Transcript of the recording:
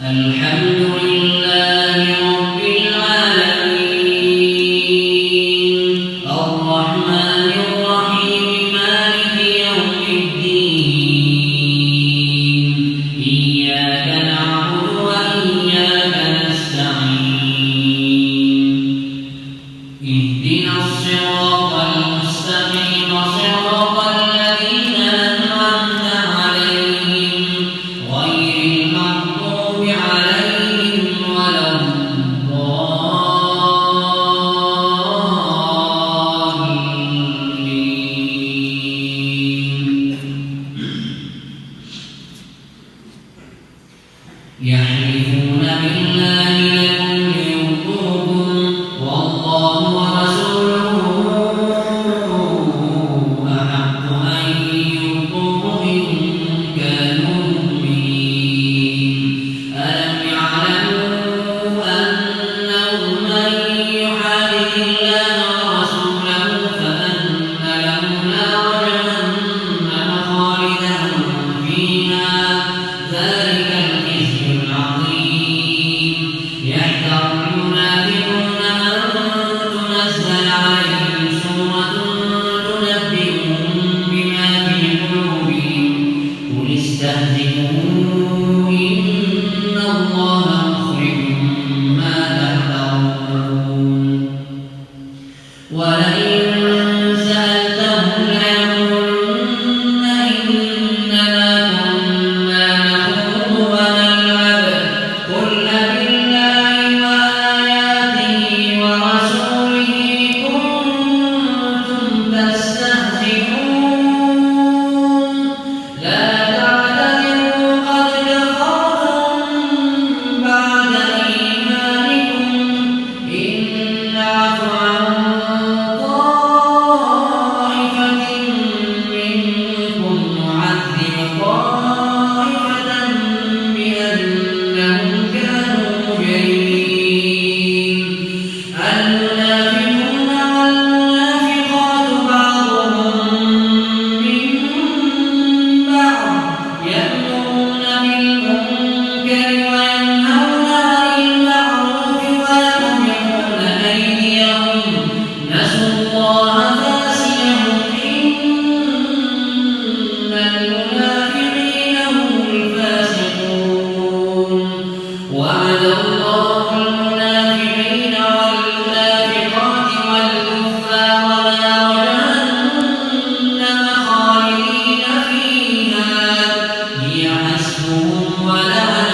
الحمد لله رب العالمين الرحمن الرحيم مالك يوم الدين إياك نعبد وإياك نستعين اهدنا الصراط المستقيم صراط الذين أنعمت عليهم غير المغضوب عليهم ولا الضالين يحلفون بالله لكم ليرضوكم والله ورسوله أحق أن يرضوه إن كانوا مؤمنين ألم يعلموا أنه من يحادث الله ورسوله فأن له نار جهنم خالدا فيها ذلك الخزي العظيم يحذر المنافقون أن تنزل عليهم سورة تنبئهم بما في قلوبهم قل استهزئوا إن الله مخرج ما تحذرون ولئن سألتهم ليقولن إنما كنا نخوض ونلعب قل أبالله وآياته ورسوله كنتم تستهزئون لا تعتذروا قد كفرتم بعد إيمانكم إن نعف عن طائفة منكم نعذب طائفة بأنهم كانوا مجرمين المنافقون والمنافقات بعضهم من بعض يأمرون بالمنكر وينهون عن المعروف ويقبضون أيديهم نسوا الله فنسيهم إن المنافقين هم الفاسقون وعد الله المنافقين والمنافقات والكفار نار جهنم خالدين فيها هي حسبهم ولعنهم